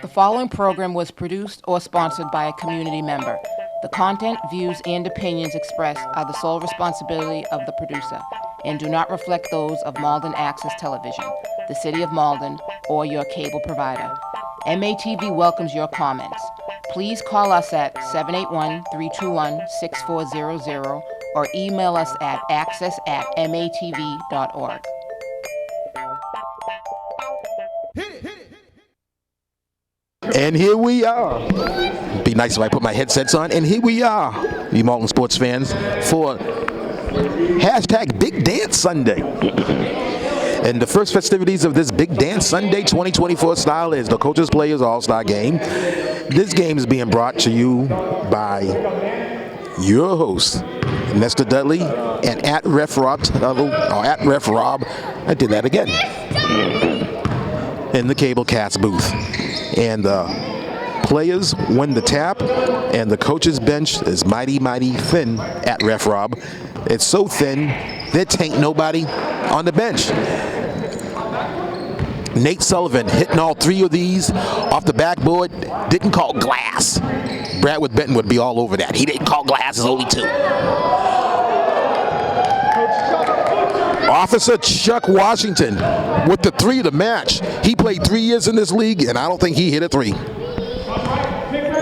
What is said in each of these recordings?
The following program was produced or sponsored by a community member. The content, views, and opinions expressed are the sole responsibility of the producer and do not reflect those of Malden Access Television, the City of Malden, or your cable provider. MATV welcomes your comments. Please call us at 781-321-6400 or email us at access@matv.org. And here we are. Be nice if I put my headsets on. And here we are, you Malton sports fans, for hashtag Big Dance Sunday. And the first festivities of this Big Dance Sunday 2024 style is the Coaches Players All-Star Game. This game is being brought to you by your host, Mr. Dudley, and at Ref Rob, I did that again, in the Cable Cats booth. And the players win the tap, and the coach's bench is mighty, mighty thin at Ref Rob. It's so thin, there ain't nobody on the bench. Nate Sullivan hitting all three of these off the backboard, didn't call glass. Bradwood Benton would be all over that. He didn't call glass, it's only two. Officer Chuck Washington with the three of the match. He played 3 years in this league, and I don't think he hit a three.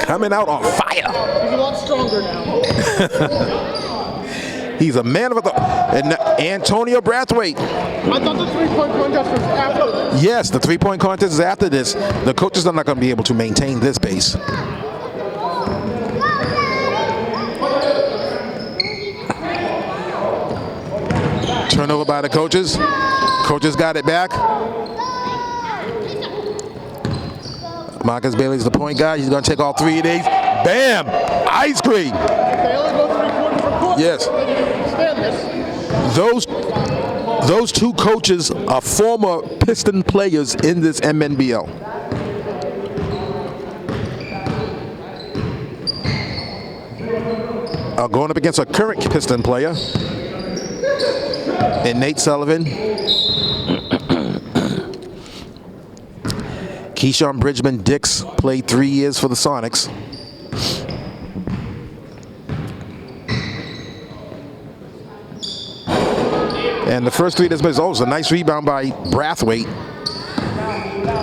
Coming out on fire. He's a lot stronger now. He's a man of the. And Antonio Brathwaite. I thought the three-point contest was after this. Yes, the three-point contest is after this. The coaches are not going to be able to maintain this pace. Turnover by the coaches. Coaches got it back. Marcus Bailey's the point guard. He's going to take all three of these. Bam! Ice cream. They only go 3 quarters per quarter. Yes. They can stand this. Those two coaches are former Piston players in this MNBL. Going up against a current Piston player. And Nate Sullivan. Keyshawn Bridgman Dix played 3 years for the Sonics. And the first three that's missed, oh, it's a nice rebound by Brathwaite.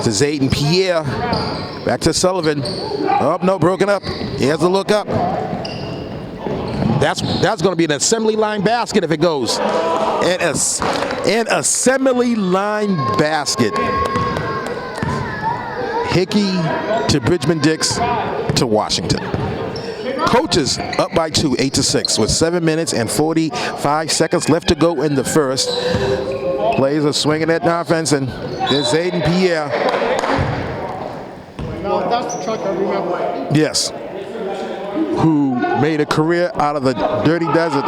To Zayden Pierre. Back to Sullivan. Oh, no, broken up. He has to look up. That's going to be an assembly line basket if it goes. An assembly line basket. Hickey to Bridgman Dix to Washington. Coaches up by 2, 8-6, with 7 minutes and 45 seconds left to go in the first. Players are swinging at offense, and there's Zayden Pierre. No, that's the truck I remember. Yes. Who made a career out of the dirty desert.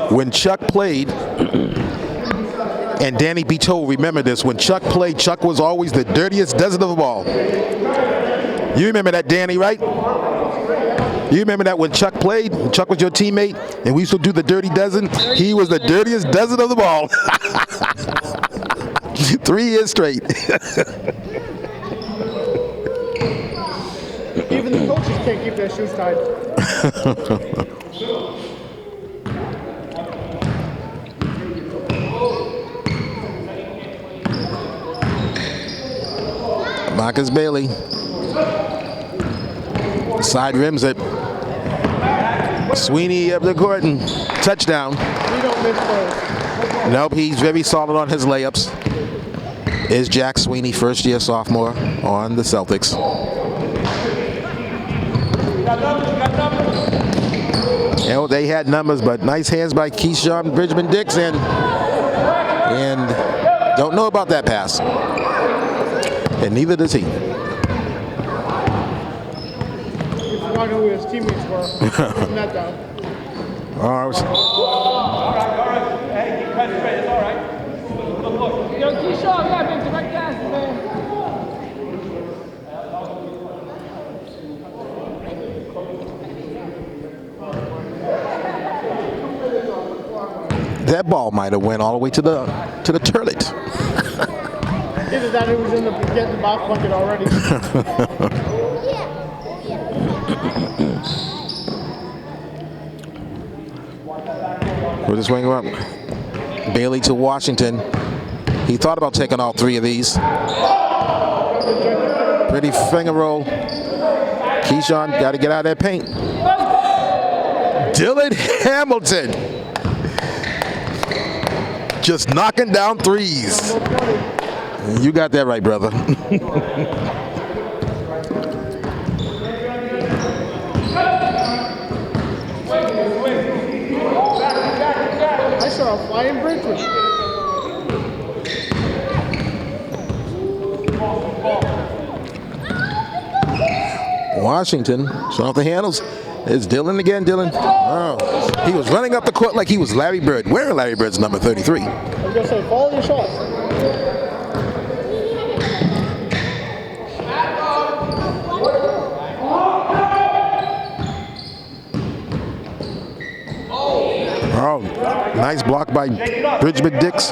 When Chuck played, and Danny Beto, remember this, when Chuck played, Chuck was always the dirtiest desert of the ball. You remember that, Danny, right? You remember that when Chuck played, when Chuck was your teammate, and we used to do the dirty desert? He was the dirtiest desert of the ball. 3 years straight. Even the coaches can't keep their shoes tied. Marcus Bailey. Side rims it. Sweeney up the court and touchdown. We don't miss those. Nope, he's very solid on his layups. Is Jack Sweeney, first-year sophomore on the Celtics. You know, they had numbers, but nice hands by Keyshawn Bridgman Dix, and don't know about that pass. And neither does he. You forgot who his teammates were. Isn't that down? All right. Hey, keep pressing straight. It's all right. Look. Yo, Keyshawn, yeah, man, direct passes, man. That ball might have went all the way to the toilet. Either that or he was in the getting the box bucket already. We'll just swing him up. Bailey to Washington. He thought about taking all 3 of these. Pretty finger roll. Keyshawn got to get out of that paint. Dylan Hamilton. Just knocking down 3s. You got that right, brother. I saw a flying Bridgewood. Washington showing off the handles. It's Dylan again, Dylan. Oh, he was running up the court like he was Larry Bird. Wearing Larry Bird's number 33. I was going to say, follow your shots. Oh, nice block by Bridgman Dix.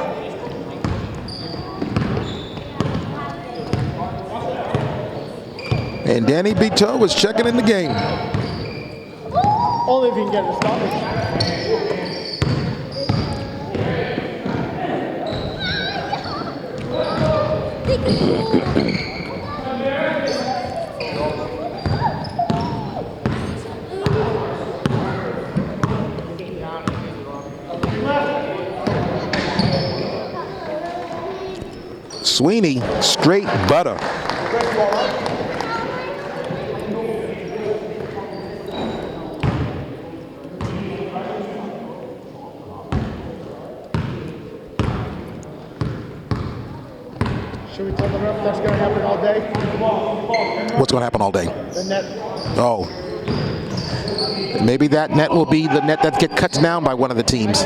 And Danny Beto was checking in the game. Only if you can get it stopped. Sweeney, straight butter. Should we tell the ref that's going to happen all day? What's going to happen all day? The net. Oh. Maybe that net will be the net that gets cut down by one of the teams.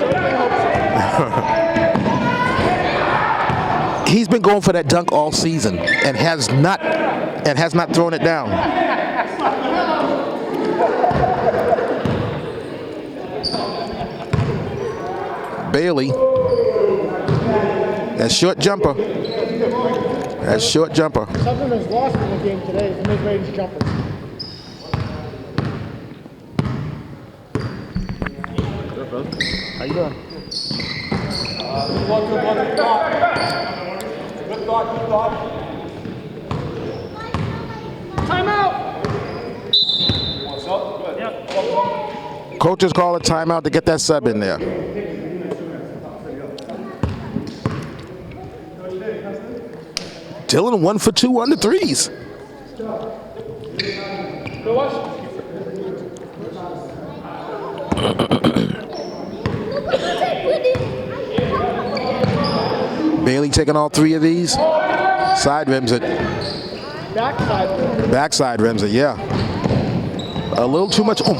He's been going for that dunk all season and has not thrown it down. Bailey. That short jumper. That short jumper. Something that's lost in the game today is mid-range jumpers. How you doing? Good thought. Timeout! What's up? Good. Yep. Coaches call a timeout to get that sub in there. Dylan 1 for 2 on the 3s. Good watch. Bailey taking all 3 of these. Side rims it. Backside. Backside rims it, yeah. A little too much oomph.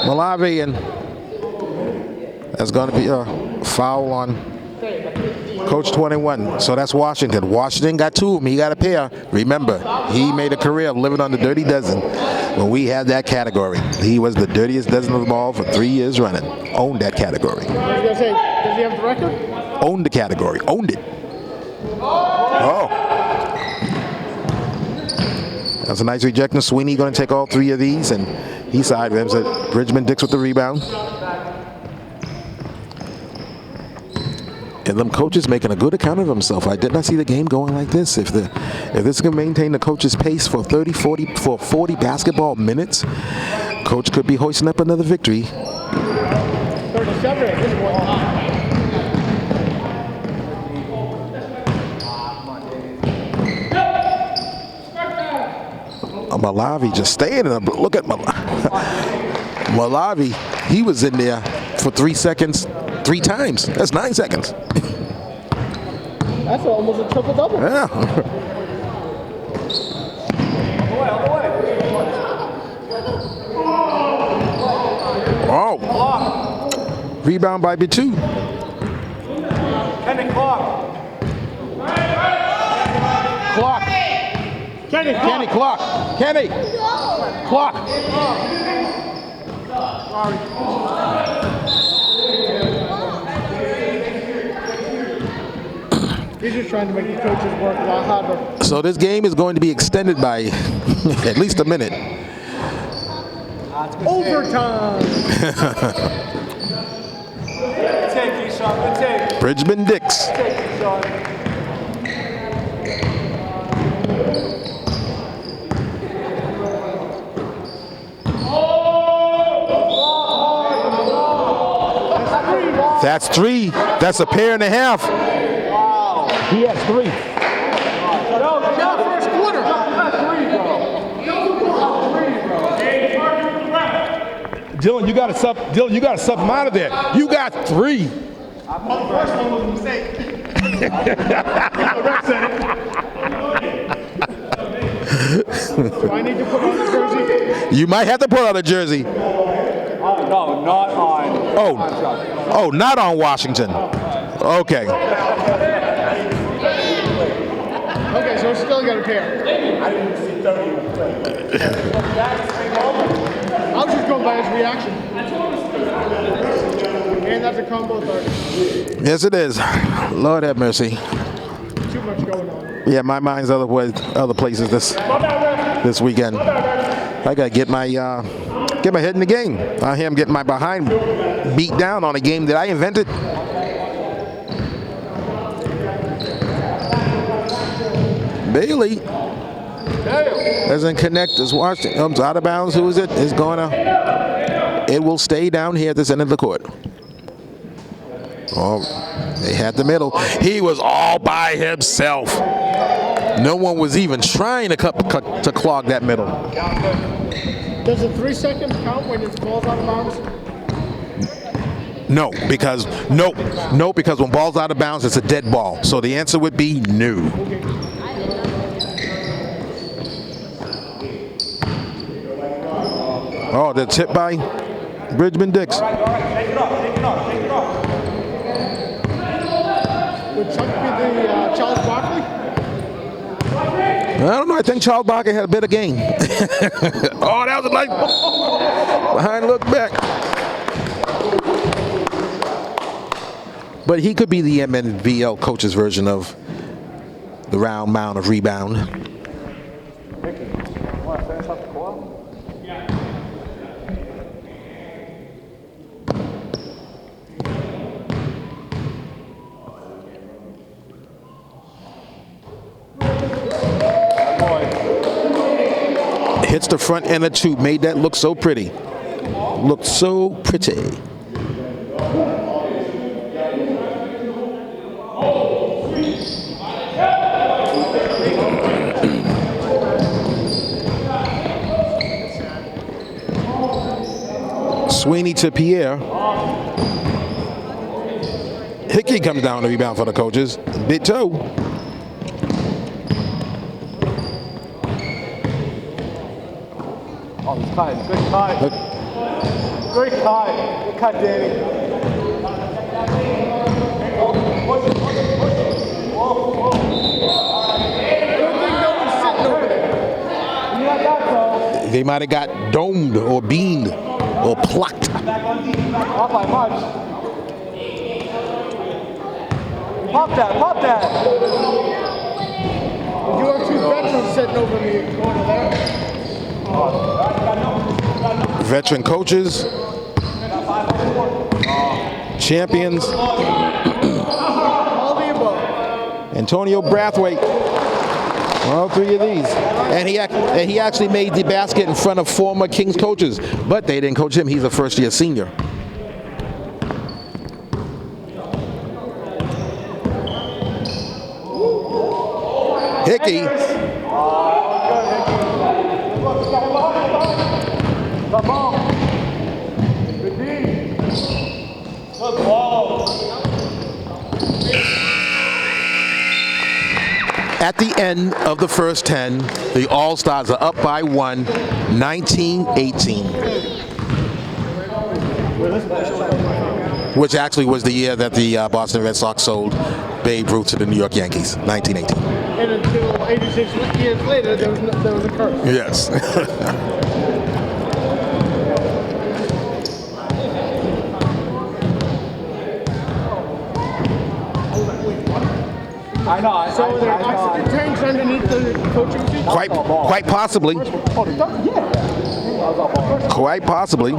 Malave, and that's going to be a foul on Coach 21. So that's Washington. Washington got 2 of them. He got a pair. Remember, he made a career of living on the dirty dozen when we had that category. He was the dirtiest dozen of them all for 3 years running. Owned that category. I was going to say, does he have the record? Owned the category. Owned it. Oh. That's a nice rejection. Sweeney going to take all 3 of these, and he side rims it. Bridgman Dix with the rebound. And them coaches making a good account of himself. I did not see the game going like this. If this can maintain the coach's pace for 40 basketball minutes, coach could be hoisting up another victory. 37 at this point. Malavi just staying in there. Look at Malavi. He was in there for 3 seconds, 3 times. That's 9 seconds. That's almost a triple-double. Yeah. Oh. Rebound by B2. Kenny Clark. Clock. Kenny Clock. Kenny. Clock. just trying to make the coaches work a lot harder. So this game is going to be extended by at least a minute. Overtime. Good take, Keyshawn. Good take. Bridgman Dix. Good take, Keyshawn. That's 3. That's a pair and a half. Wow. He has 3. Now first quarter. Dylan, you got to sub. Dylan, you got to sub him out of there. You got 3. The first one was a mistake. Do I need to put on the jersey? You might have to put on a jersey. No, not on. Oh, not on Washington. Okay. Okay, so it's still got a pair. I was just going by his reaction. And that's a combo 30. Yes, it is. Lord have mercy. Too much going on. Yeah, my mind's other places this weekend. I gotta get my head in the game. I am getting my behind beat down on a game that I invented. Bailey doesn't connect as Washington comes out of bounds. Who is it? Is going to. It will stay down here at this end of the court. Oh, they had the middle. He was all by himself. No one was even trying to clog that middle. Does a 3 seconds count when it falls out of bounds? No, because when ball's out of bounds, it's a dead ball. So the answer would be no. Oh, that's hit by Bridgman Dix. All right, take it up, take it up, take it up. Would Chuck be the Charles Barkley? I don't know. I think Charles Barkley had a better game. Oh, that was a nice behind look back. But he could be the MNBL coach's version of the round mound of rebound. Want to finish up the coil? Hits the front end of 2, made that look so pretty. Looked so pretty. Sweeney to Pierre. Hickey comes down to rebound for the coaches. Big toe. Oh, it's cut. Good cut. Great cut. Good cut, Danny. They might have got domed or beamed or plucked. Not by much. Pop that, pop that. You have 2 veterans sitting over me going to there. Veteran coaches, champions, All the above. Antonio Brathwaite, all 3 of these. And he actually made the basket in front of former Kings coaches, but they didn't coach him. He's a first-year senior. Hickey. At the end of the first 10, the All-Stars are up by 1, 19-18. Which actually was the year that the Boston Red Sox sold Babe Ruth to the New York Yankees, 1918. And until 86 years later, there was a curse. Yes. I know. So are there oxygen tanks underneath the coaching seat? Quite possibly. Quite possibly.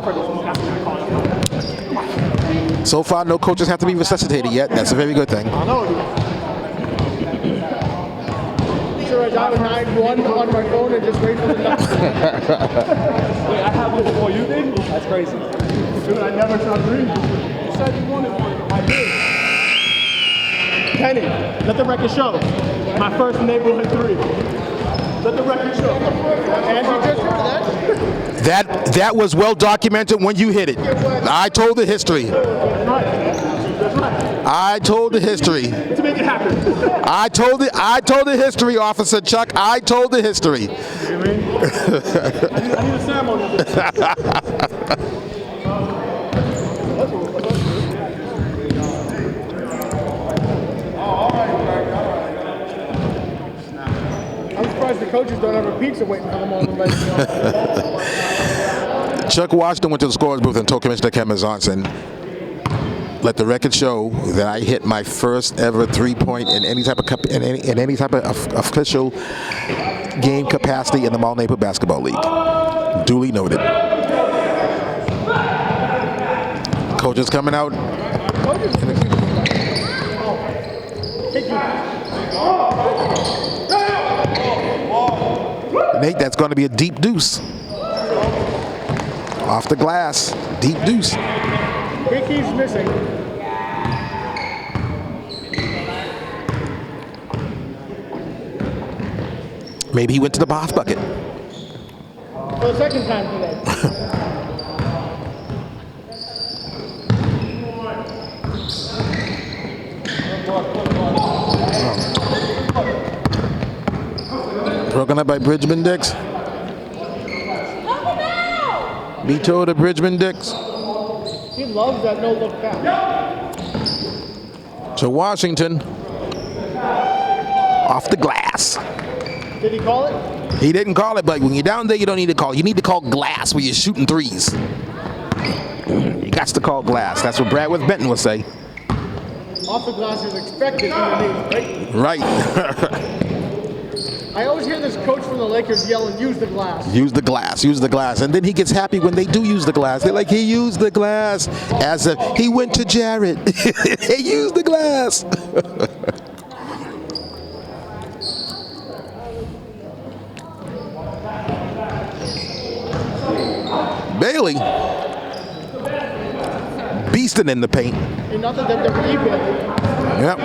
So far, no coaches have to be resuscitated yet. That's a very good thing. I know. Sure, I dialed 9-1 on my phone and just wait for the number. Wait, I have one before you did? That's crazy. Dude, I never saw green. You said you wanted one. I did. Kenny, let the record show. My first neighborhood 3. Let the record show. And you just heard that? That was well documented when you hit it. I told the history. I told the history. To make it happen. I told the history, Officer Chuck. I told the history. I need a ceremony of this. I'm surprised the coaches don't have a pizza waiting for them all the way. Chuck Washington went to the scorer's booth and told Commissioner Kevin Johnson, let the record show that I hit my first ever 3-point in any type of official game capacity in the Mall Neighborhood Basketball League. Duly noted. Coaches coming out. Nate, that's going to be a deep deuce. Off the glass, deep deuce. Hickey's missing. Maybe he went to the bath bucket. For the second time today. Broken up by Bridgman Dix. Veto to Bridgman Dix. He loves that no-look pass. To Washington. Off the glass. Did he call it? He didn't call it, but when you're down there, you don't need to call it. You need to call glass when you're shooting threes. You got to call glass. That's what Bradworth Benton would say. Off the glass is expected underneath, right? Right. I always hear this coach from the Lakers yelling, use the glass. Use the glass, use the glass. And then he gets happy when they do use the glass. They're like, he used the glass. As if he went to Jarrett. He used the glass. Bailey. Beasting in the paint. Ain't nothing WWE Bailey. Yep.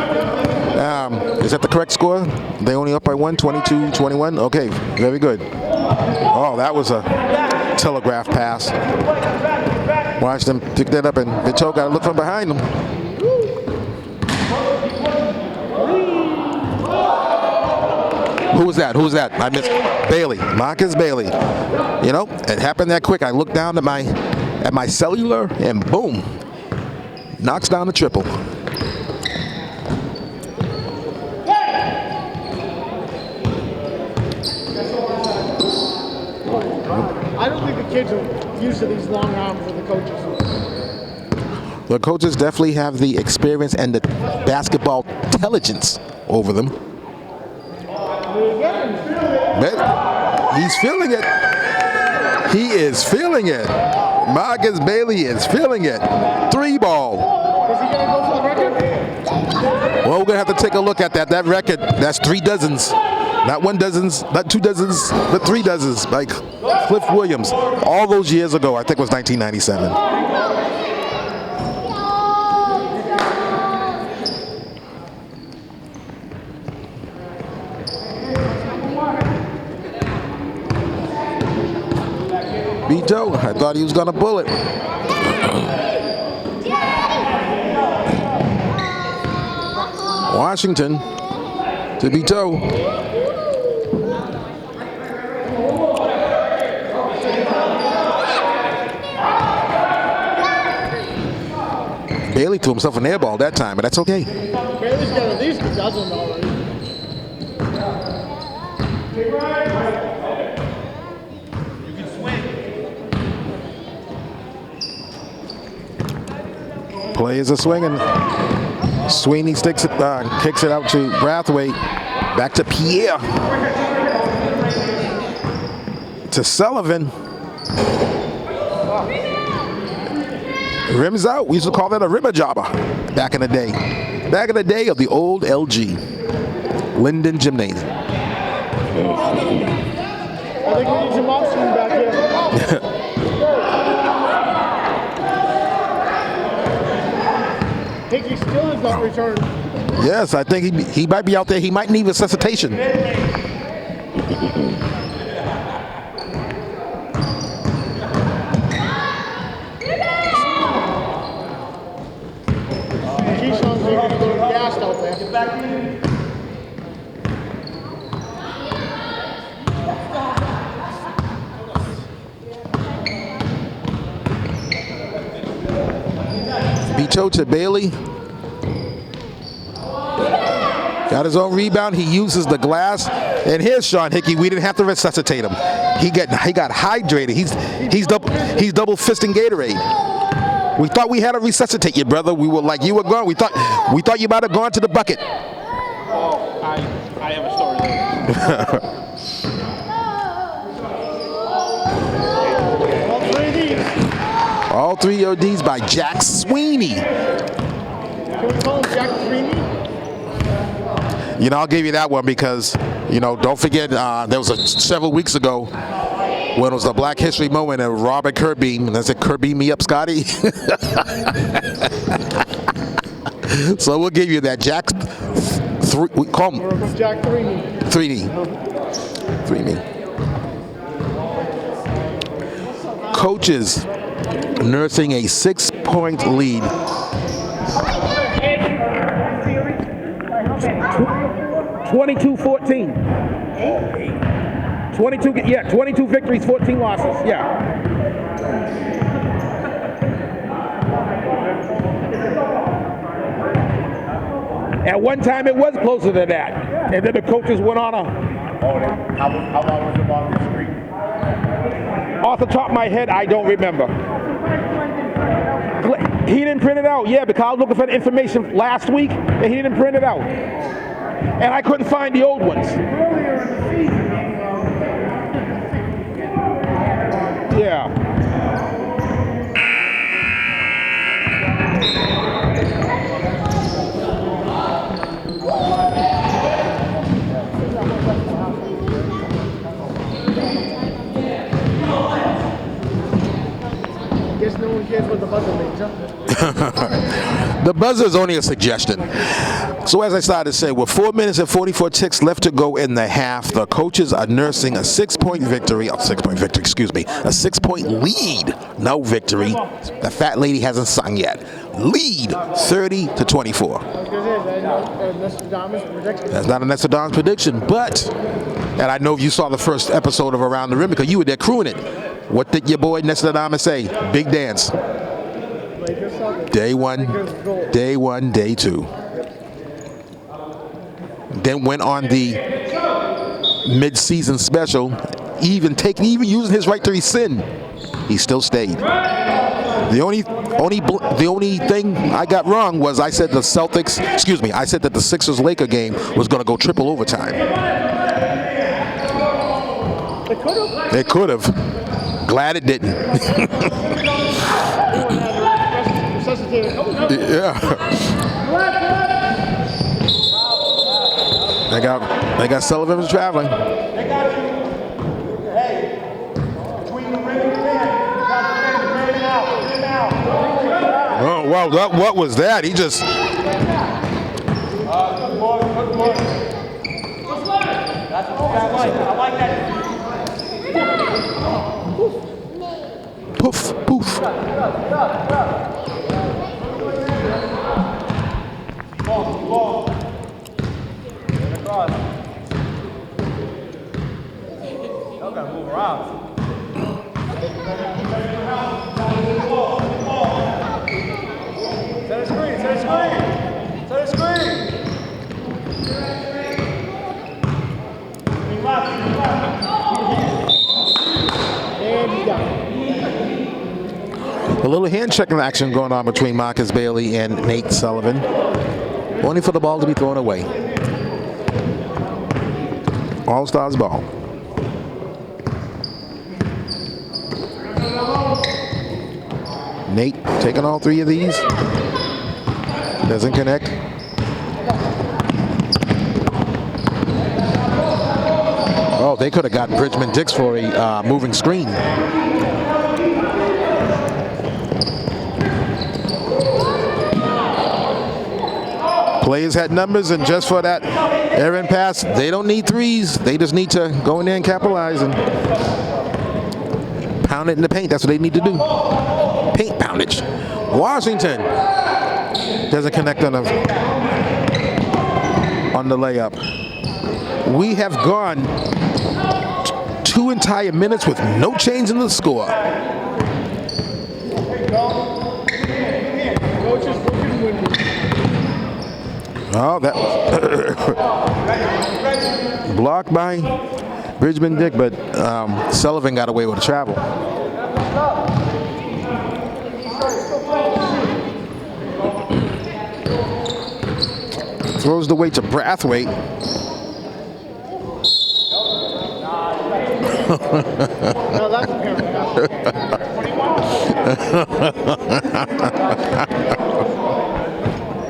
Is that the correct score? They only up by 1, 22-21? Okay, very good. Oh, that was a telegraph pass. Washington picked that up, and Vito got to look from behind him. Who was that? Who was that? I missed. Bailey. Marcus Bailey. You know, it happened that quick. I looked down at my cellular, and boom. Knocks down the triple. I don't think the kids are used to these long arms with the coaches. The coaches definitely have the experience and the basketball intelligence over them. But he's feeling it. He is feeling it. Marcus Bailey is feeling it. 3 ball. Is he going to go for the record? Well, we're going to have to take a look at that. That record, that's 3 dozens. Not 1 dozens, not 2 dozens, but 3 dozens. Like Cliff Williams. All those years ago, I think it was 1997. Vito, I thought he was going to pull it. Washington to Vito. Bailey threw himself an air ball that time, but that's okay. Bailey's got at least a dozen already. Players are swinging. Sweeney kicks it out to Brathwaite. Back to Pierre. To Sullivan. Rims out. We used to call that a rimmer jobber back in the day. Back in the day of the old LG. Linden Gymnasium. I think we need some oxygen back here. Hickey still has not returned. Yes, I think he might be out there. He might need resuscitation. Keyshawn's looking a little gassed out there. Beto to Bailey. Got his own rebound. He uses the glass. And here's Sean Hickey. We didn't have to resuscitate him. He got hydrated. He's double fisting Gatorade. We thought we had to resuscitate you, brother. We were like, you were gone. We thought you might have gone to the bucket. I have a story later. All three of these. All 3 ODs by Jack Sweeney. Can we call him Jack Sweeney? You know, I'll give you that one because, you know, don't forget, there was several weeks ago when it was a Black History moment and Robert Kirby, and I said, Kirby me up, Scotty. So we'll give you that. Jack, we call him Jack Sweeney. 3D. Coaches nursing a 6-point lead. 22-14. 22 victories, 14 losses. Yeah. At one time it was closer to that. And then the coaches went on a... How long was the longest streak? Off the top of my head, I don't remember. He didn't print it out, yeah, because I was looking for the information last week and he didn't print it out. And I couldn't find the old ones. Yeah. Guess no one cares what the buzzer means, huh? The buzzer is only a suggestion. So as I started to say, with 4 minutes and 44 ticks left to go in the half, the coaches are nursing a 6-point victory, a 6-point lead. No victory. The fat lady hasn't sung yet. Lead 30-24. That's not a Nostradamus prediction, but, and I know you saw the first episode of Around the Rim because you were there crewing it. What did your boy Nostradamus say? Big dance. Day one, day 2. Then went on the mid-season special, even using his right to rescind. He still stayed. The only thing I got wrong was I said I said that the Sixers-Laker game was going to go triple overtime. It could have. Glad it didn't. Yeah. They got Sullivan traveling. Oh wow! What was that? He just. Poof, poof. Gotta move around. Set a screen. A little hand checking action going on between Marcus Bailey and Nate Sullivan. only for the ball to be thrown away. All-Stars ball. Nate taking all three of these. Doesn't connect. Oh, they could have got Bridgman Dix for a moving screen. Players had numbers, and just for that errant pass, they don't need threes. They just need to go in there and capitalize and pound it in the paint. That's what they need to do. Paint poundage. Washington doesn't connect on the layup. We have gone 2 entire minutes with no change in the score. Oh, that was blocked by Bridgman Dick, but Sullivan got away with a travel. Throws the weight to Brathwaite. No, that's a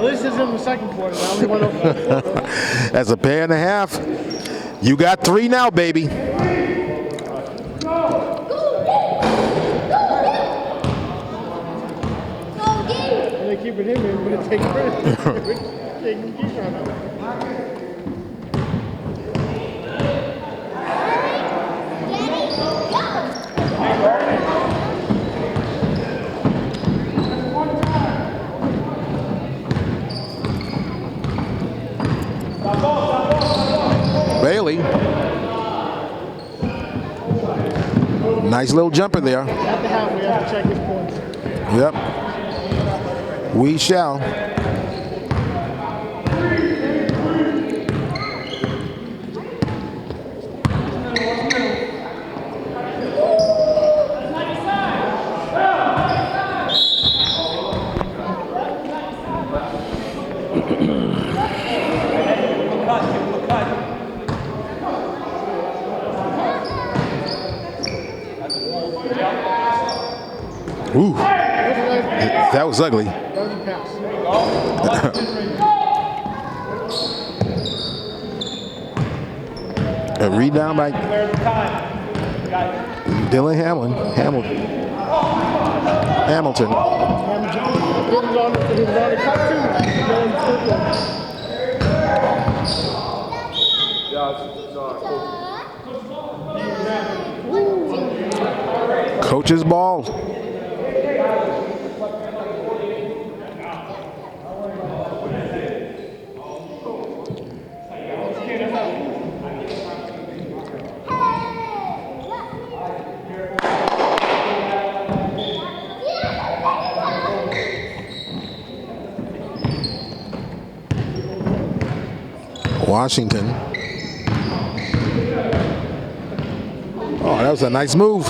At least it's in the second quarter. Now we went over. That's a pair and a half. You got 3 now, baby. And they keep it in there, but it takes credit. They can keep on it. Bailey. Nice little jumper there. At the half, we have to check his points. Yep. We shall. Ooh, that was ugly. A rebound by Dylan Hamilton. Coach's ball. Washington. Oh, that was a nice move.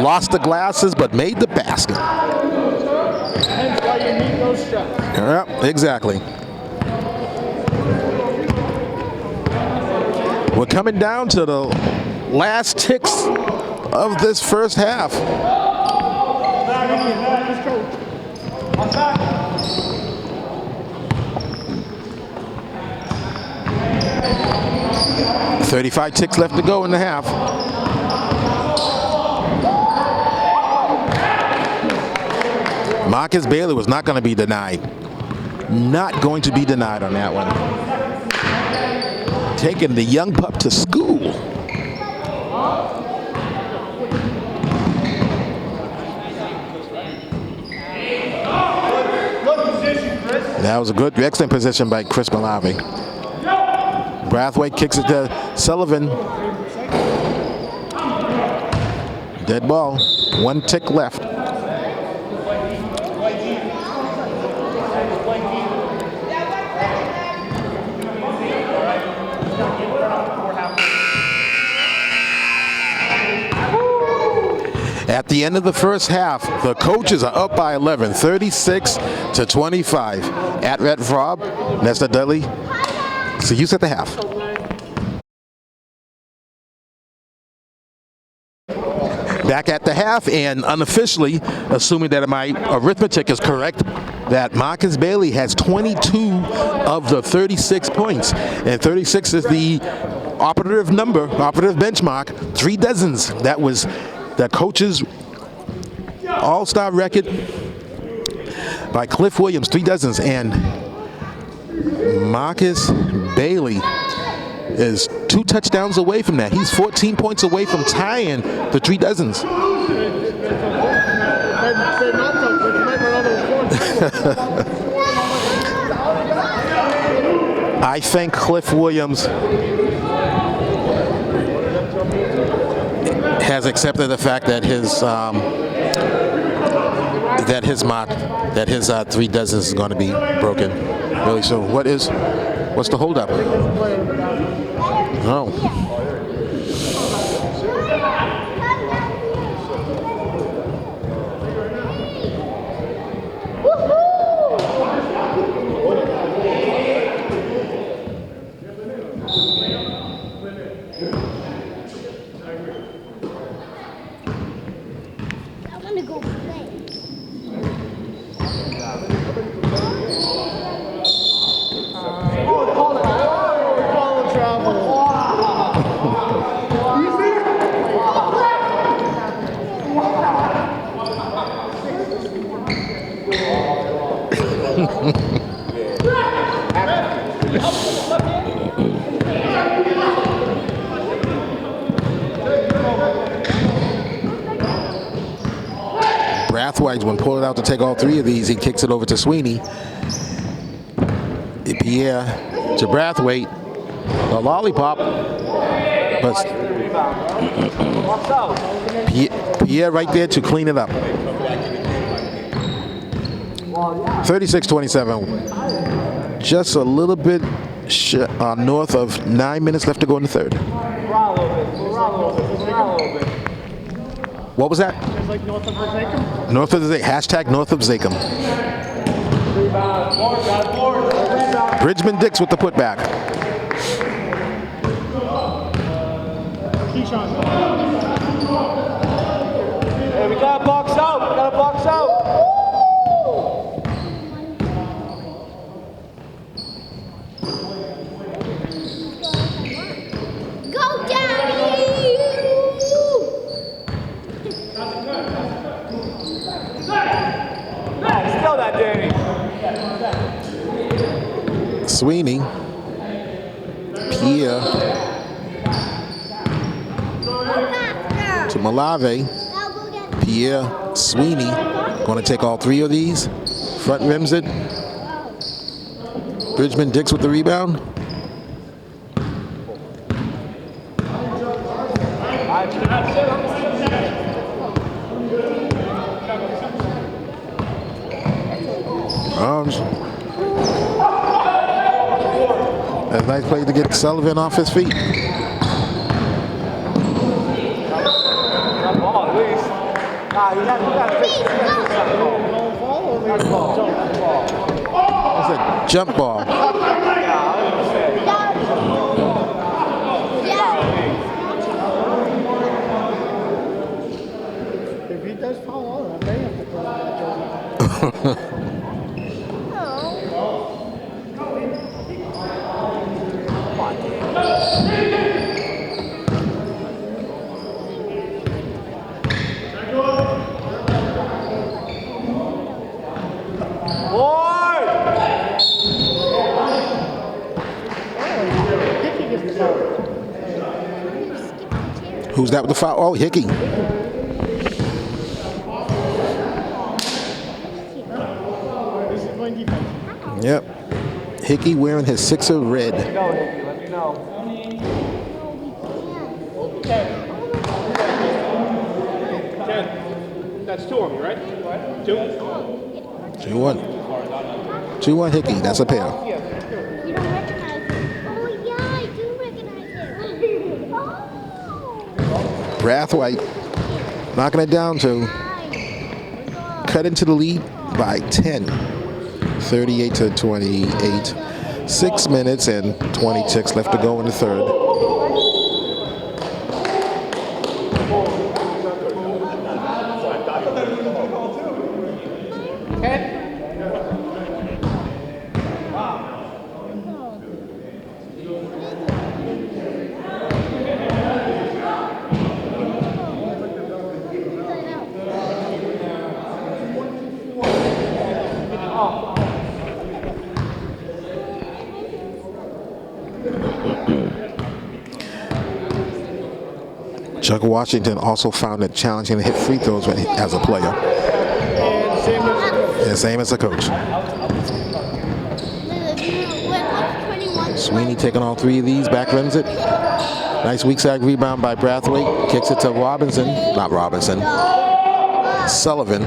Lost the glasses, but made the basket. Hence why you need those shots. Yeah, exactly. We're coming down to the last ticks of this first half. 35 ticks left to go in the half. Marcus Bailey was not going to be denied. Not going to be denied on that one. Taking the young pup to school. That was a good, excellent position by Chris Malavi. Brathwaite kicks it to Sullivan. Dead ball. 1 tick left. At the end of the first half, the coaches are up by 11, 36-25. At Red Rob, Nestor Dudley. See you at the half. Back at the half, and unofficially, assuming that my arithmetic is correct, that Marcus Bailey has 22 of the 36 points. And 36 is the operative number, operative benchmark, 3 dozens. That was the coach's all-star record by Cliff Williams, 3 dozens. And Marcus Bailey is 2 touchdowns away from that. He's 14 points away from tying the 3 dozens. I think Cliff Williams has accepted the fact that his 3 dozens is going to be broken really soon. What's the holdup? Oh. I want to go play. Brathwaite's when pulled out to take all 3 of these. He kicks it over to Sweeney. Pierre to Brathwaite. A lollipop. But Pierre right there to clean it up. 36-27. Just a little bit north of 9 minutes left to go in the third. What was that? Like north of Zachem? North of the hashtag north of Zachem. Bridgman Dix with the putback. Keyshawn. Hey, we got a box out. We got a box out. Go, Daddy! Still that, Danny. Sweeney. Pierre to Malave. Pierre, Sweeney, going to take all 3 of these. Front rims it. Bridgman Dix with the rebound. That's a nice play to get Sullivan off his feet. That's a jump ball. If he does fall out, I may have to put that. Who's that with the foul? Oh, Hickey. Yep. Hickey wearing his Sixer red. Let me know. That's 2 of me, right? 2? 2-1. 2-1 Hickey. That's a pair. You don't recognize him. Oh, yeah, I do recognize him. Oh! Brathwaite knocking it down to cut into the lead by 10, 38 to 28. 6 minutes and 20 ticks left to go in the third. Chuck Washington also found it challenging to hit free throws as a player. And same as a coach. Sweeney taking all 3 of these, back rims it. Nice weak side rebound by Brathwaite. Kicks it to Robinson. Not Robinson. Sullivan.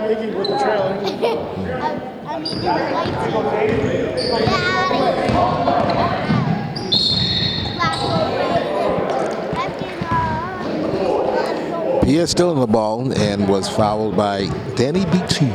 Iggy with the trailer. Pierre still in the ball and was fouled by Danny Beatty.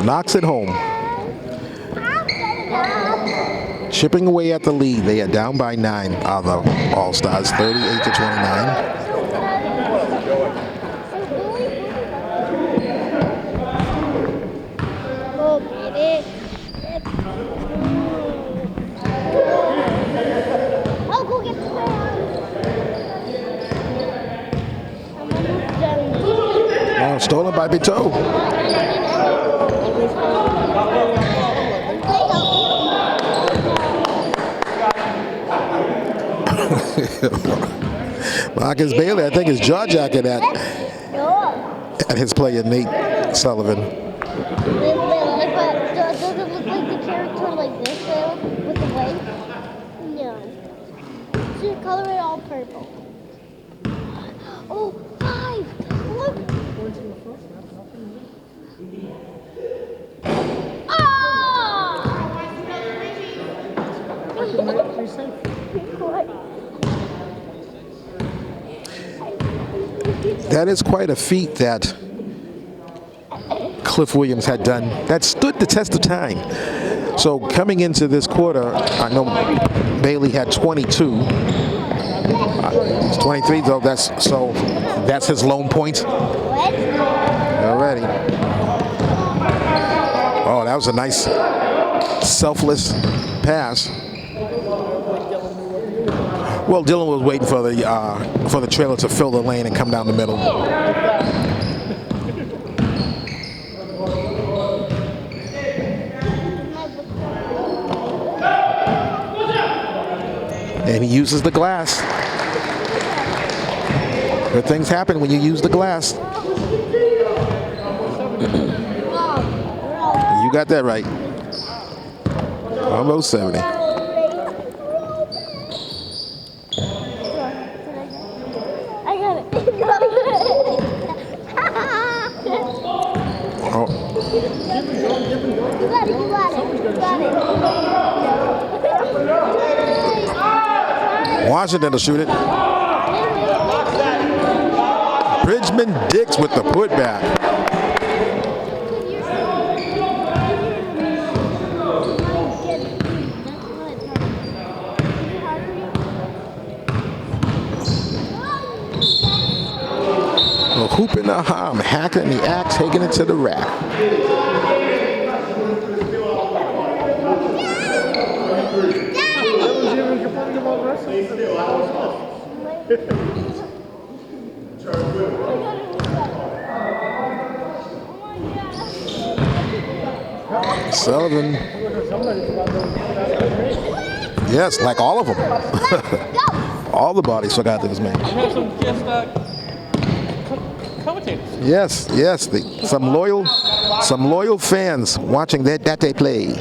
Knocks it home. Chipping away at the lead. They are down by 9 of the All-Stars, 38 to 29. Oh, stolen by Beto. Marcus Bailey, I think, is jaw jacking at his player Nate Sullivan. Does it look like the character like this though, with the white? No. Should color it all purple. Oh, 5! Look! That is quite a feat that Cliff Williams had done that stood the test of time. So coming into this quarter, I know Bailey had 22. It's 23 though. That's his lone point. Already. Oh, that was a nice selfless pass. Well, Dylan was waiting for the trailer to fill the lane and come down the middle. And he uses the glass. Good things happen when you use the glass. You got that right. Almost 70. Washington will shoot it. Bridgman Dix with the putback. A hoop in the arm, Hacker and the axe taking it to the rack. Sullivan. Yes, like all of them. All the bodies forgot there was man. We have some guest commentators. Yes, yes. Some loyal fans watching that they play.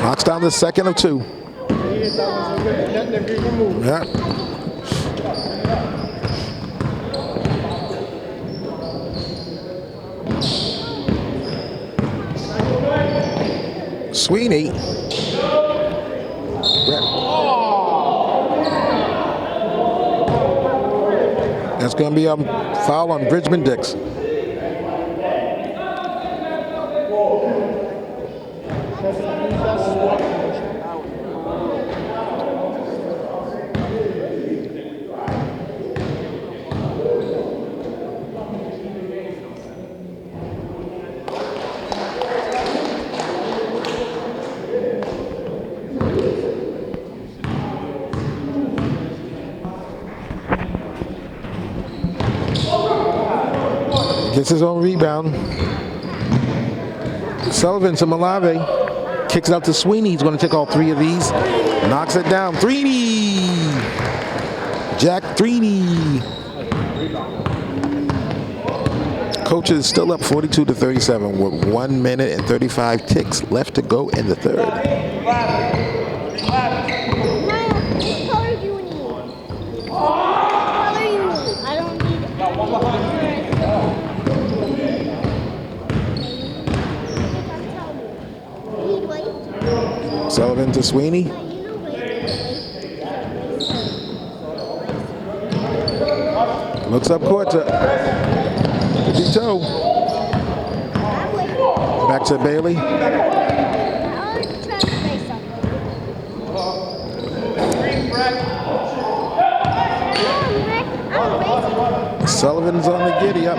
Knocks down the second of 2. Yeah. Sweeney. That's going to be a foul on Bridgman Dix. Gets his own rebound. Sullivan to Malave. Kicks it out to Sweeney. He's going to take all 3 of these. Knocks it down. Threeney! Jack Threeney. Coach is still up 42-37 with 1 minute and 35 ticks left to go in the third. Sullivan to Sweeney. Looks up court to Toe. Back to Bailey. Sullivan's on the giddy up.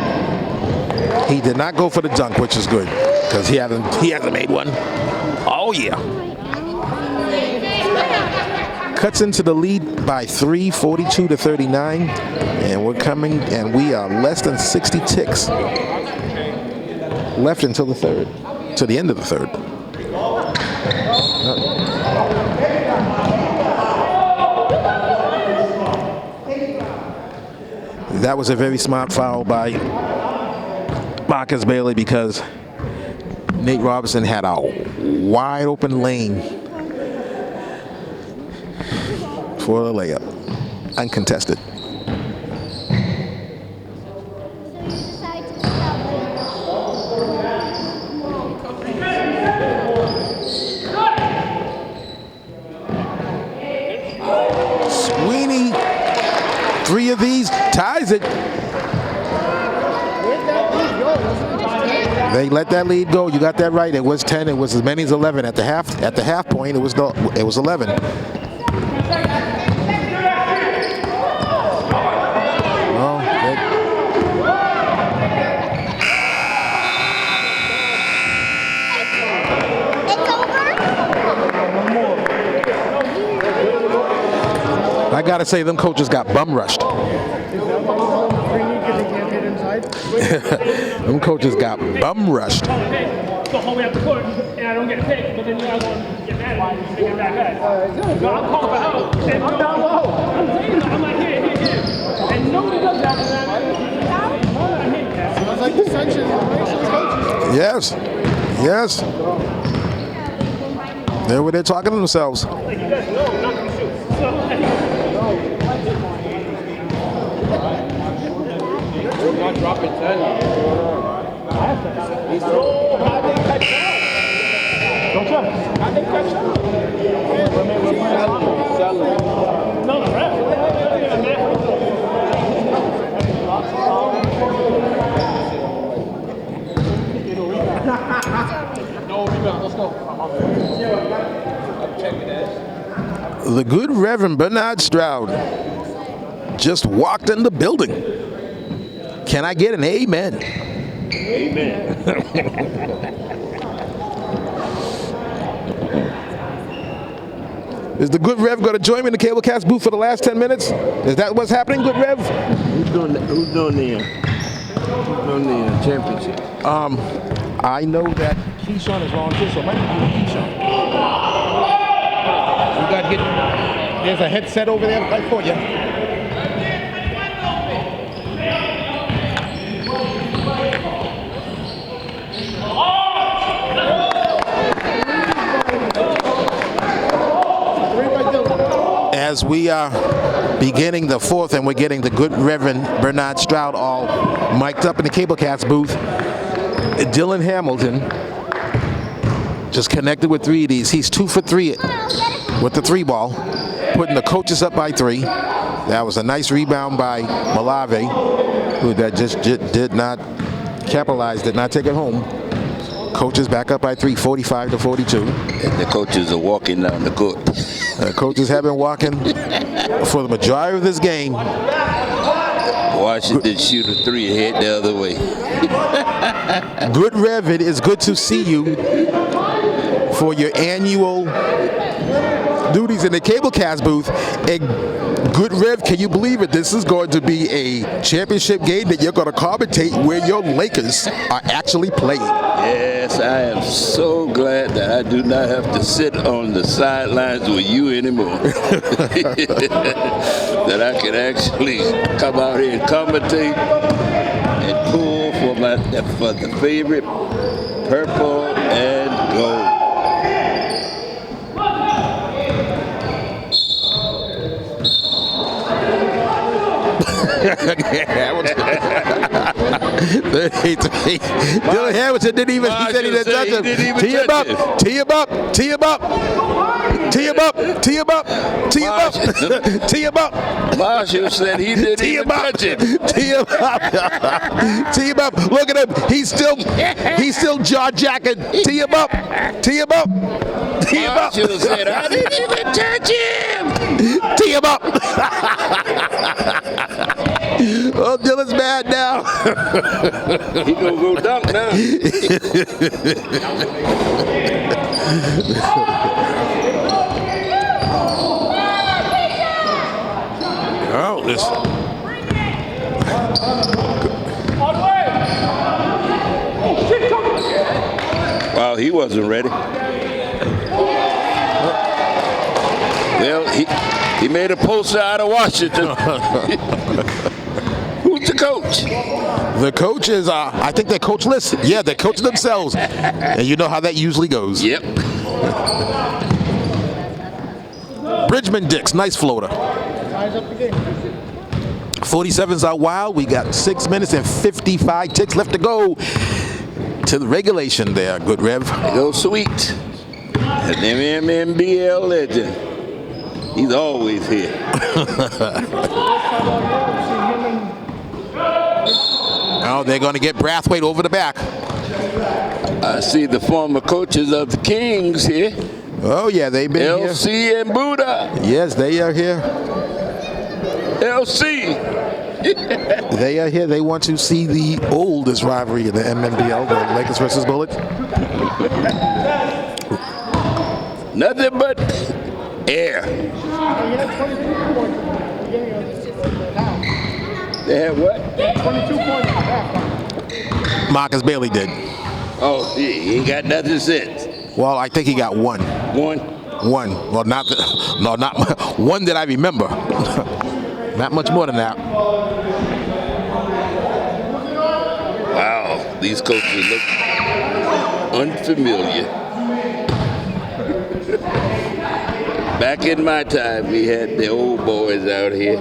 He did not go for the dunk, which is good because he hasn't made one. Oh yeah. Cuts into the lead by 3, 42-39, and we're coming, and we are less than 60 ticks left until the third, to the end of the third. That was a very smart foul by Marcus Bailey because Nate Robinson had a wide open lane for the layup, uncontested. Sweeney, 3 of these, ties it. They let that lead go. You got that right. It was 10. It was as many as 11 at the half. At the half point, it was 11. I gotta say, them coaches got bum rushed. Them coaches got bum rushed. Go home after court, and I don't get a pick, but then you guys want to get mad at me and get back at. No, I'm calling for help. I'm down low. I'm saying that. I'm like, here. And nobody does that. Sounds like dissension. Yes. They're talking to themselves. Like, you guys know I'm not going to shoot. So, Not dropping 10. don't jump. No, the ref. No rebound. Let's go. The good Reverend Bernard Stroud just walked in the building. Can I get an amen? Amen. Is the Good Rev going to join me in the Cablecast booth for the last 10 minutes? Is that what's happening, Good Rev? Who's doing the championship? I know that Keyshawn is volunteer, so it might be Keyshawn. You got to get. There's a headset over there right for you. As we are beginning the fourth, and we're getting the Good Reverend Bernard Stroud all mic'd up in the Cablecast booth. Dylan Hamilton just connected with 3 of these. He's 2 for 3 with the 3 ball, putting the coaches up by 3. That was a nice rebound by Malave, who that just did not capitalize, did not take it home. Coaches back up by 3, 45 to 42. The coaches are walking down the court. Coaches have been walking for the majority of this game. Washington shoot a 3 and head the other way. Good Rev, it is good to see you for your annual duties in the Cablecast booth. And Good Rev, can you believe it? This is going to be a championship game that you're going to commentate where your Lakers are actually playing. Yes, I am so glad that I do not have to sit on the sidelines with you anymore. That I can actually come out here and commentate and pull for the favorite purple and gold. Dylan Hamilton didn't even, he said he didn't touch him. Tee him up, tee him up, tee him up, tee him up, tee him up, tee him up, tee him up. Marshall said he didn't even touch him. Tee him up, tee him up. Look at him, he's still jaw jacking. Tee him up, tee him up, tee him up. Marshall said I didn't even touch him. Tee him up. Oh, Dylan's mad now. He gonna go dunk now. Oh, this. Wow, he wasn't ready. Well, he made a poster out of Washington. Who's the coach? The coach is, I think they're coachless. Yeah, they coach themselves. And you know how that usually goes. Yep. Bridgman Dix, nice floater. 47's out wild. We got 6 minutes and 55 ticks left to go to the regulation there, Good Rev. Go Sweet. An MNBL legend. He's always here. Oh, they're going to get Brathwaite over the back. I see the former coaches of the Kings here. Oh, yeah, they've been LC here. and Buddha. Yes, they are here. LC. They are here. They want to see the oldest rivalry in the MNBL, the Lakers versus Bullets. Nothing but air. They had what? 22 points. Marcus Bailey did. Oh, he ain't got nothing since. Well, I think he got one. One. Well, not one that I remember. Not much more than that. Wow, these coaches look unfamiliar. Back in my time, we had the old boys out here.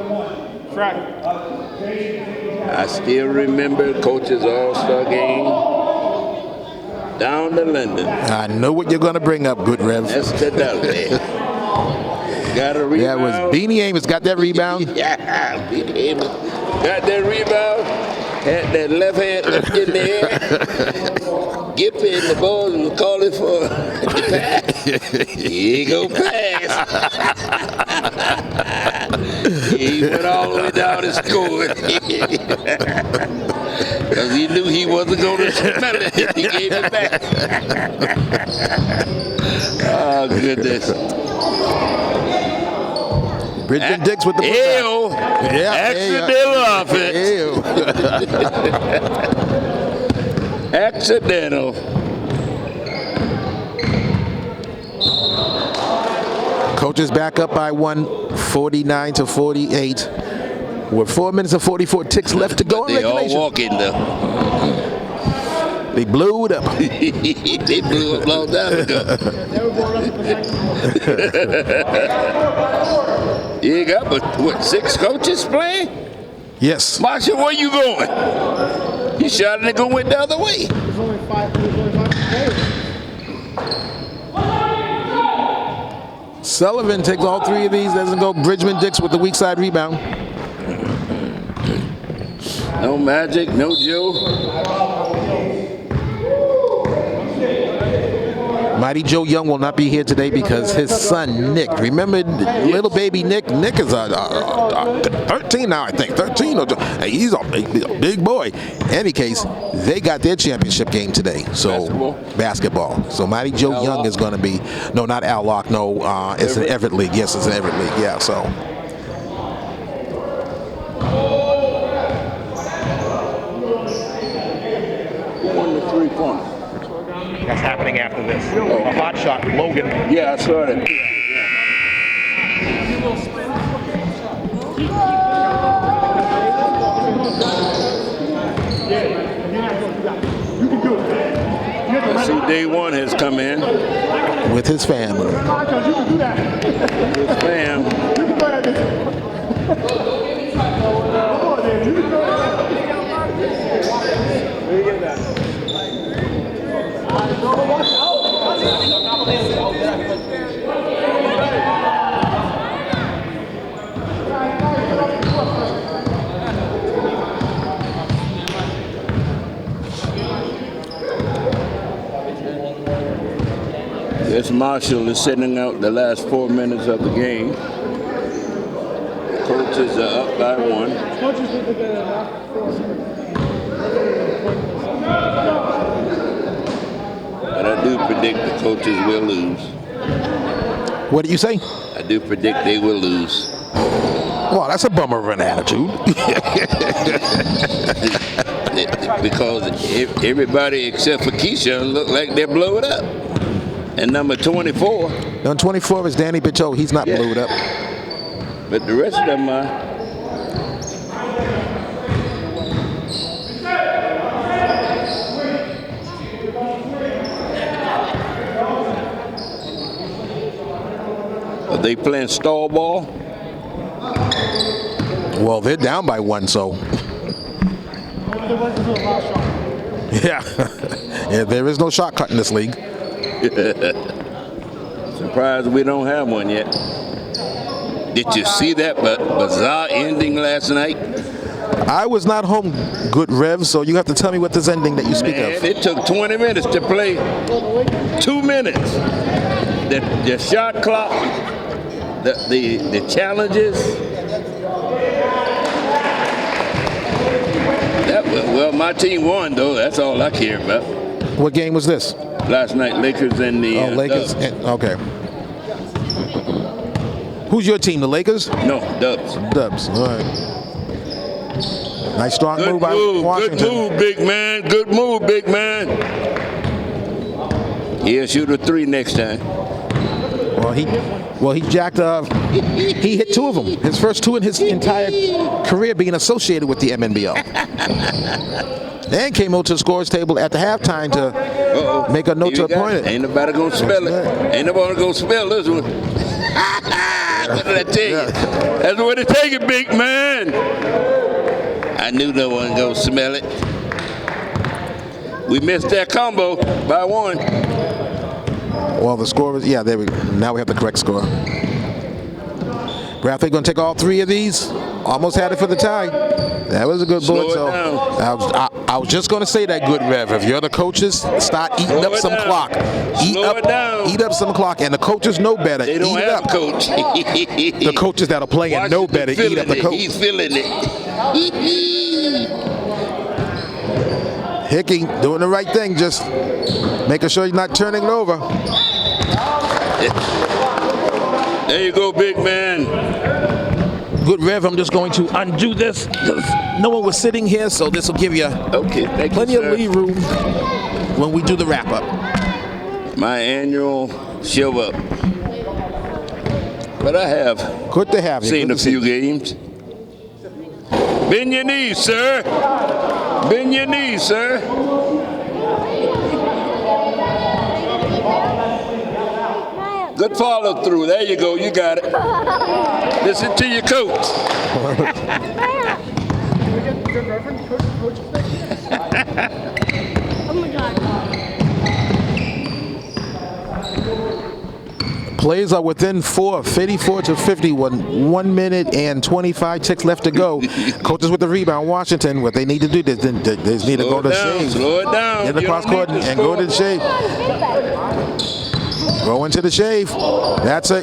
I still remember Coach's All-Star game down to London. I know what you're going to bring up, Good Rev. That's the Dudley. Got a rebound. That was Beanie Amos got that rebound. Yeah, Beanie Amos got that rebound. Had that left hand up in the air. Gippy and the boys was calling for the pass. He go pass. He went all the way down and scored. Because he knew he wasn't going to smell it. He gave it back. Oh, goodness. Bridgman Dix with the putback. Accidental offense. Accidental. Coaches back up by 1, 49-48. With 4 minutes and 44 ticks left to go in They regulation. all walking though. They blew it up. They blew up a long time ago. You got what, 6 coaches playing? Yes. Marshall, where you going? You shot and go went the other way. There's only five players. Sullivan takes all 3 of these. Doesn't go. Bridgman Dix with the weak side rebound. No Magic, no Joe. Mighty Joe Young will not be here today because his son Nick. Remember, little baby Nick. Nick is 13 now, I think. 13. He's a big boy. In any case, they got their championship game today. So basketball. So Mighty Joe Young is going to be. No, not Al Lock. No, it's an Everett League. Yes, it's an Everett League. Yeah. So. Won the 3-point. That's happening after this. A hot shot, Logan. Yeah, I saw that. I see Day One has come in. With his family. His fam. This Marshall is sitting out the last 4 minutes of the game. Coaches are up by 1. But I do predict the coaches will lose. What did you say? I do predict they will lose. Well, that's a bummer of an attitude. Because everybody except for Keyshawn look like they're blowing up. And number 24. Number 24 is Danny Bitteau. He's not blowed up. But the rest of them are. Are they playing stall ball? Well, they're down by 1, so. Yeah. Yeah, there is no shot cut in this league. Surprised we don't have one yet. Did you see that bizarre ending last night? I was not home, good Rev, so you have to tell me what this ending that you speak of. It took 20 minutes to play. 2 minutes. The shot clock, the challenges. Well, my team won, though. That's all I care about. What game was this? Last night, Lakers and the Lakers. Dubs. Okay. Who's your team? The Lakers? No, Dubs. Dubs. All right. Nice strong move by Washington. Good move, big man. Good move, big man. He'll shoot a 3 next time. Well, he jacked he hit 2 of them. His first 2 in his entire career being associated with the MNBL. And came out to the scores table at the halftime to make a note to appoint it. Ain't nobody gonna spell it. Ain't nobody gonna spell this one. What did I tell you? That's what it take it, big man. I knew no one gonna smell it. We missed that combo by 1. Well, the score was, yeah, there we go. Now we have the correct score. Graphic going to take all 3 of these. Almost had it for the tie. That was a good Slow board. it So down. I was just going to say that, good Rev. If you're the coaches, start eating Slow up it some down. clock. Slow it down. Eat up some clock, and the coaches know better. They don't eat it have up. a coach. The coaches that are playing know better. Eat up the coach. He's feeling it. Hickey doing the right thing, just making sure he's not turning it over. There you go, big man. Good Rev, I'm just going to undo this. No one was sitting here, so this will give you Okay, thank plenty you, of sir. lead room when we do the wrap up. My annual show up. But I have Good to have you. seen Good a to see few you. games. Bend your knees, sir. Bend your knees, sir. Good follow through. There you go. You got it. Listen to your coach. Oh my God. Plays are within 54 to 50. 1 minute and 25 ticks left to go. Coaches with the rebound. Washington, what they need to do, they just need to go to shave. Slow it down. Get the You cross don't court need to and go to score. the shave. Go into the shave. That's it.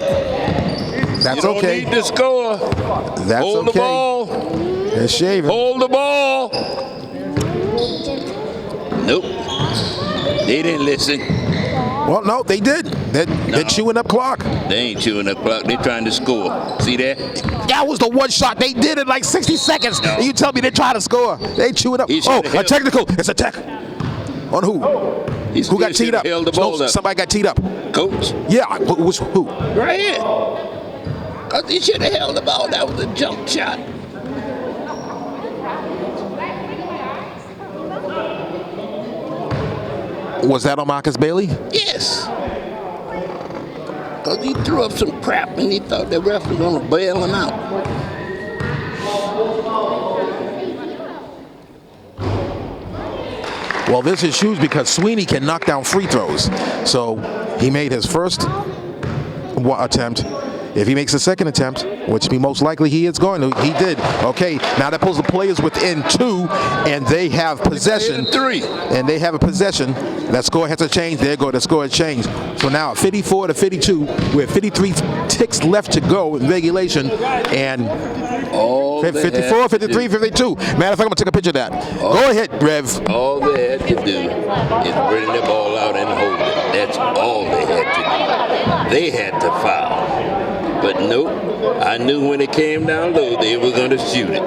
That's You okay. don't need to score. That's Hold the okay. ball. They're shaving. Hold the ball. Nope. They didn't listen. Well, no, they did. They're chewing up clock. They ain't chewing the clock. They trying to score. See that? That was the one shot. They did it like 60 seconds. No. And you tell me they're trying to score. They chewing up. He Oh, should've a held- technical. It's a tech. On who? He Who got still teed up? held the ball No, up. somebody got teed up. Coach, Yeah, who was who? right here. Cause he should have held the ball. That was a jump shot. Was that on Marcus Bailey? Yes. Cause he threw up some crap and he thought the ref was gonna bail him out. Well, this is huge because Sweeney can knock down free throws. So he made his first attempt. If he makes a second attempt, which most likely he is going to, he did. Okay, now that pulls the players within 2, and they have possession. 3. And they have a possession. That score has to change. There you go. The score has changed. So now 54 to 52, with 53 ticks left to go in regulation, and All they 54, had to 53, do- 52. Matter of fact, I'm going to take a picture of that. Go ahead, Rev. All they had to do is bring the ball out and hold it. That's all they had to do. They had to foul. But nope, I knew when it came down low, they were going to shoot it.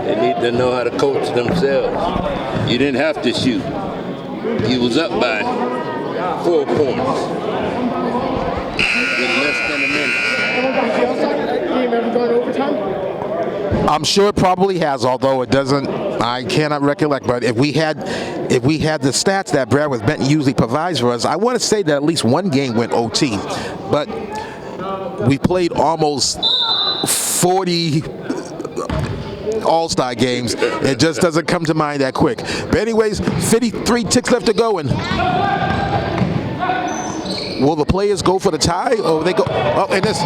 They need to know how to coach themselves. You didn't have to shoot. He was up by 4 points. In less than a minute. Game ever gone overtime? I'm sure it probably has, although it doesn't. I cannot recollect. But if we had the stats that Brad with Benton usually provides for us, I want to say that at least one game went OT. But we played almost 40 All-Star games. It just doesn't come to mind that quick. But anyways, 53 ticks left to go, and will the players go for the tie, or will they go? Oh, and this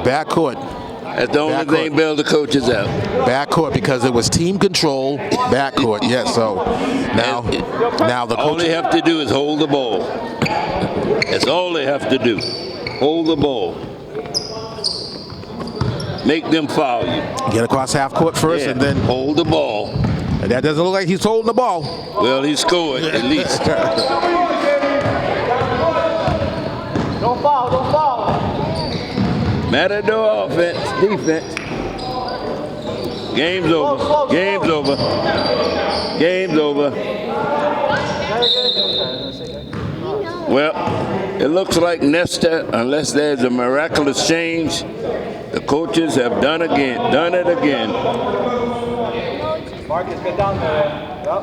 back court. That's the only Backcourt. thing bailed the coaches out. Backcourt, because it was team control. Backcourt, yes. So now the All they coach. have to do is hold the ball. That's all they have to do. Hold the ball. Make them foul you. Get across half court first, Yeah, and then hold the ball. and that doesn't look like he's holding the ball. Well, he scored at least. Don't foul, don't foul. Matador offense, defense. Game's over. Game's over. Game's over. Well, it looks like Nesta, unless there's a miraculous change, the coaches have done it again. Marcus, get down there. Yep.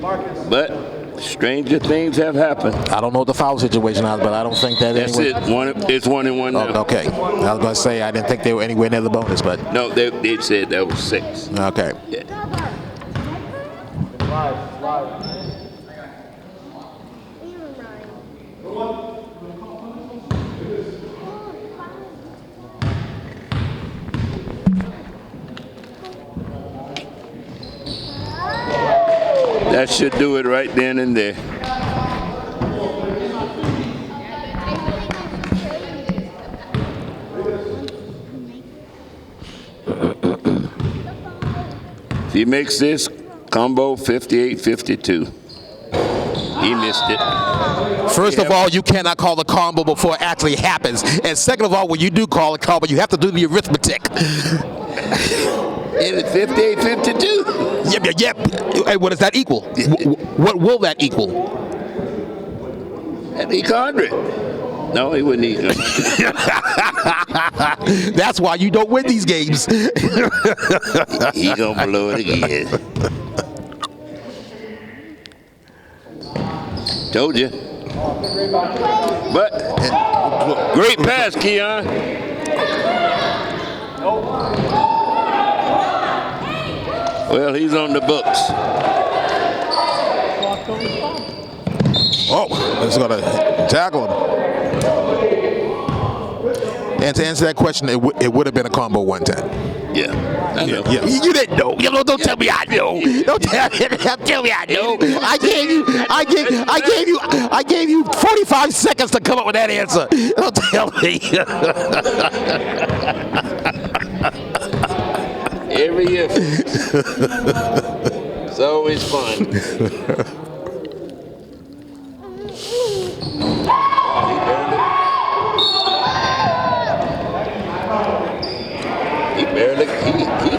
Marcus. But stranger things have happened. I don't know what the foul situation is, but I don't think that That's anyway. it. It's 1-1 now. Oh, okay. I was going to say I didn't think they were anywhere near the bonus, but No, they said that was 6. okay. Yeah. Live. That should do it right then and there. If he makes this combo 58-52, he missed it. First of all, you cannot call the combo before it actually happens. And second of all, when you do call a combo, you have to do the arithmetic. It is 58-52. Yep. Hey, what does that equal? What will that equal? That'd be 100. No, he wouldn't eat them. That's why you don't win these games. He gonna blow it again. Told you. But great pass, Keon. Well, he's on the books. Oh, it's gonna tackle him. And to answer that question, it would have been a combo 110. Yeah, I know. Yeah. You didn't know. You know, don't tell me I know. Don't tell me I know. I gave you 45 seconds to come up with that answer. Don't tell me. Every year. It's always fun. He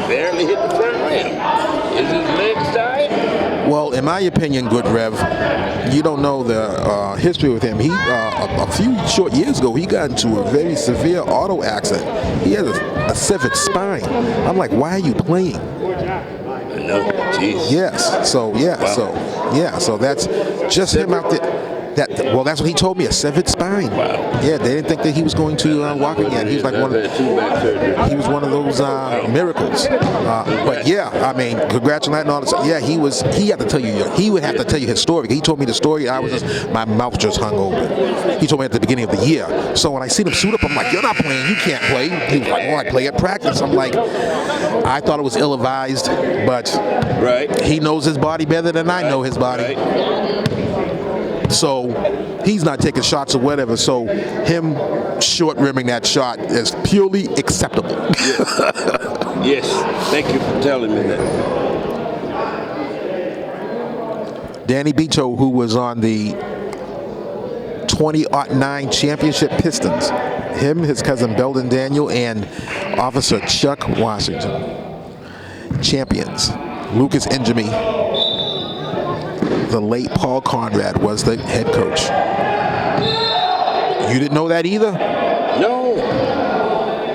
barely hit the front rim. Is his legs tired? Well, in my opinion, Good Rev, you don't know the history with him. He a few short years ago, he got into a very severe auto accident. He has a severed spine. I'm like, why are you playing? No, jeez. Yes. So yeah. Wow. So that's just him out there. Well, that's what he told me, a severed spine. Wow. Yeah, they didn't think that he was going to walk again. He was like he was one of those miracles. But yeah, I mean, congratulations and all this. Yeah, he had to tell you. He would have to tell you his story. He told me the story. My mouth just hung open. He told me at the beginning of the year. So when I seen him suit up, I'm like, you're not playing. You can't play. He was like, well, I play at practice. I'm like, I thought it was ill-advised, but he knows his body better than I know his body. Right. So he's not taking shots or whatever. So him short rimming that shot is purely acceptable. Yes. Thank you for telling me that. Danny Becho, who was on the 2009 championship Pistons, him, his cousin Belden Daniel, and Officer Chuck Washington, champions. Lucas Injemy. The late Paul Conrad was the head coach. You didn't know that either? No.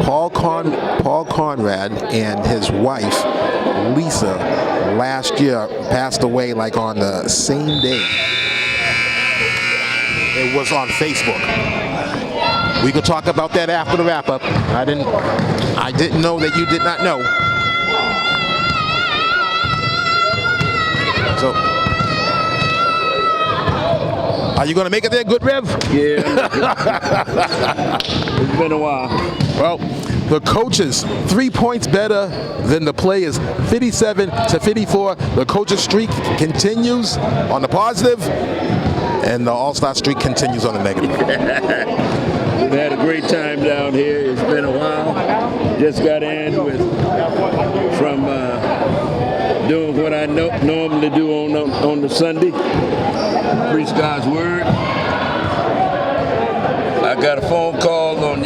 Paul Conrad and his wife, Lisa, last year passed away like on the same day. It was on Facebook. We could talk about that after the wrap-up. I didn't know that you did not know. So, are you going to make it there, Good Rev? Yeah. It's been a while. Well, the coaches 3 points better than the players, 57-54. The coaches streak continues on the positive, and the All-Star streak continues on the negative. We've had a great time down here. It's been a while. Just got in from doing what I normally do on the Sunday. Preach God's word. I got a phone call on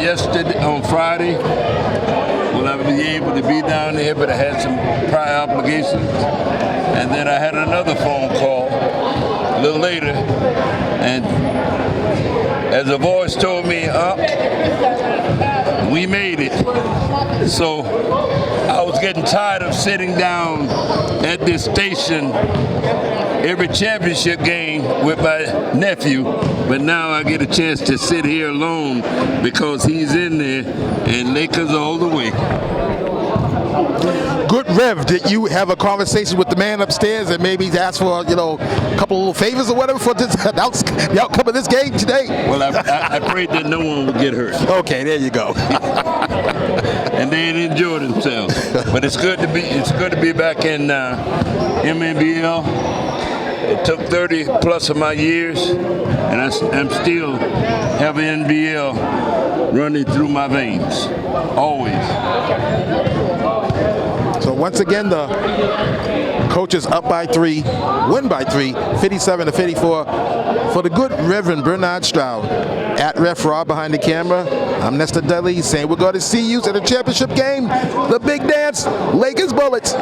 Friday. Will I be able to be down there? But I had some prior obligations. And then I had another phone call a little later, and as a voice told me, we made it. So I was getting tired of sitting down at this station every championship game with my nephew, but now I get a chance to sit here alone because he's in there and Lakers all the way. Good Rev, did you have a conversation with the man upstairs and maybe ask for, a couple of little favors or whatever for the outcome of this game today? Well, I prayed that no one would get hurt. Okay, there you go. And they enjoyed themselves. But it's good to be back in MNBL. It took 30 plus of my years, and I'm still have NBL running through my veins, always. So once again, the coaches up by 3, win by 3, 57-54 for the good Reverend Bernard Stroud. At Ref Rob behind the camera, I'm Nestor Dudley saying we're going to see you at the championship game, the big dance, Lakers Bullets.